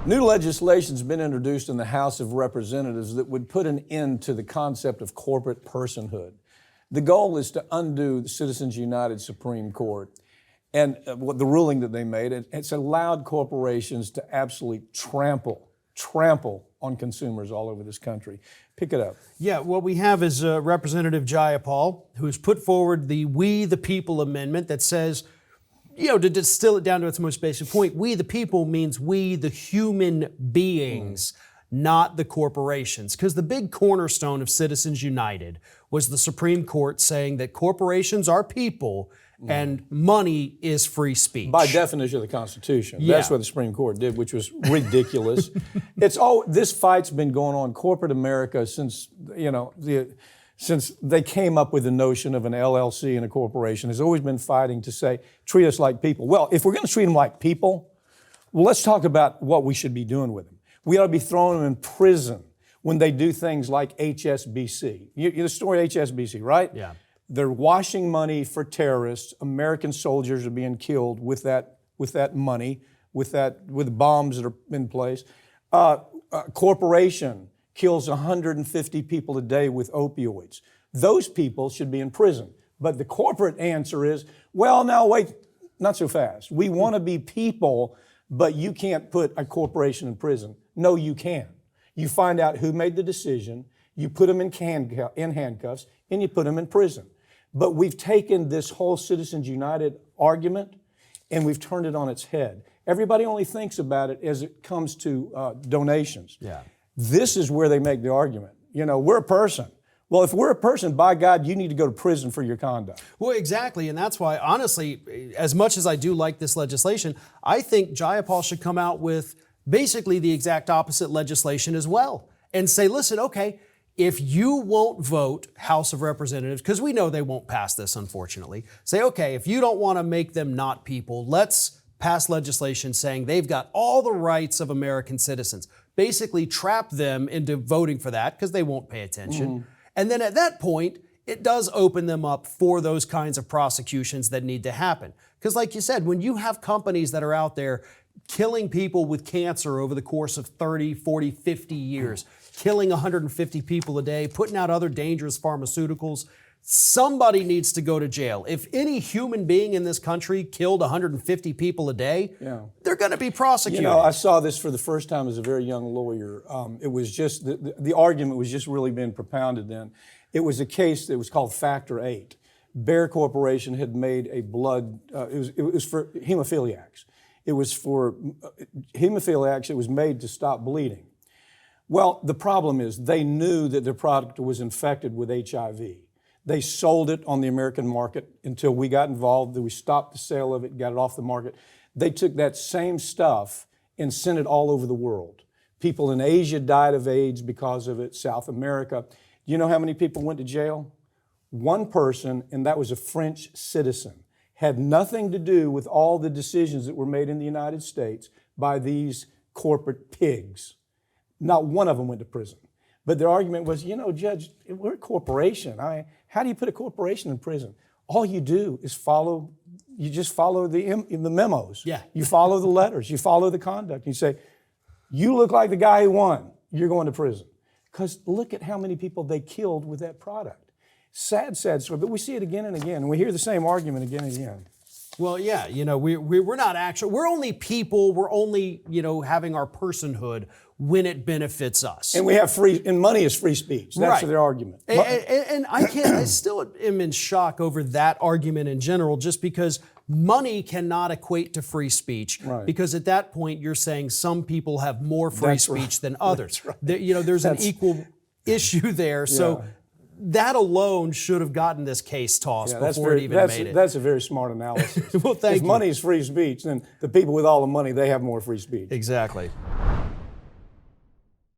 New legislation's been introduced in the House of Representatives that would put an end to the concept of corporate personhood. The goal is to undo the Citizens United Supreme Court and the ruling that they made. It's allowed corporations to absolutely trample on consumers all over this country. Pick it up. Yeah, what we have is Representative Jayapal, who has put forward the We the People amendment that says, to distill it down to its most basic point, we the people means we the human beings, not the corporations. Because the big cornerstone of Citizens United was the Supreme Court saying that corporations are people and money is free speech. By definition of the Constitution. Yeah. That's what the Supreme Court did, which was ridiculous. This fight's been going on corporate America since they came up with the notion of an LLC and a corporation. Has always been fighting to say, treat us like people. Well, if we're going to treat them like people, let's talk about what we should be doing with them. We ought to be throwing them in prison when they do things like HSBC. The story of HSBC, right? Yeah. They're washing money for terrorists. American soldiers are being killed with that money, with bombs that are in place. A corporation kills 150 people a day with opioids. Those people should be in prison. But the corporate answer is, well, now wait, not so fast. We want to be people, but you can't put a corporation in prison. No, you can. You find out who made the decision, you put them in handcuffs, and you put them in prison. But we've taken this whole Citizens United argument and we've turned it on its head. Everybody only thinks about it as it comes to donations. Yeah. This is where they make the argument. We're a person. Well, if we're a person, by God, you need to go to prison for your conduct. Well, exactly. And that's why, honestly, as much as I do like this legislation, I think Jayapal should come out with basically the exact opposite legislation as well and say, listen, okay, if you won't vote House of Representatives, because we know they won't pass this, unfortunately, say, okay, if you don't want to make them not people, let's pass legislation saying they've got all the rights of American citizens. Basically trap them into voting for that because they won't pay attention. Mm-hmm. And then at that point, it does open them up for those kinds of prosecutions that need to happen. Because like you said, when you have companies that are out there killing people with cancer over the course of 30, 40, 50 years, killing 150 people a day, putting out other dangerous pharmaceuticals, somebody needs to go to jail. If any human being in this country killed 150 people a day, they're going to be prosecuted. I saw this for the first time as a very young lawyer. It was just, the argument was just really being propounded then. It was a case that was called Factor 8. Bayer Corporation had made a blood, it was for hemophiliacs. It was for hemophiliacs. It was made to stop bleeding. Well, the problem is they knew that their product was infected with HIV. They sold it on the American market until we got involved. We stopped the sale of it, got it off the market. They took that same stuff and sent it all over the world. People in Asia died of AIDS because of it, South America. Do you know how many people went to jail? One person, and that was a French citizen. Had nothing to do with all the decisions that were made in the United States by these corporate pigs. Not one of them went to prison. But their argument was, Judge, we're a corporation. How do you put a corporation in prison? All you do is you just follow the memos. Yeah. You follow the letters. You follow the conduct. You say, you look like the guy who won. You're going to prison. Because look at how many people they killed with that product. Sad story, but we see it again and again, and we hear the same argument again and again. Well, yeah, we're not actually, we're only people, we're only, having our personhood when it benefits us. And we have and money is free speech. That's their argument. And I still am in shock over that argument in general, just because money cannot equate to free speech. Right. Because at that point, you're saying some people have more free speech than others. Right. There's an equal issue there. So that alone should have gotten this case tossed before it even made it. That's a very smart analysis. Well, thank you. If money is free speech, then the people with all the money, they have more free speech. Exactly.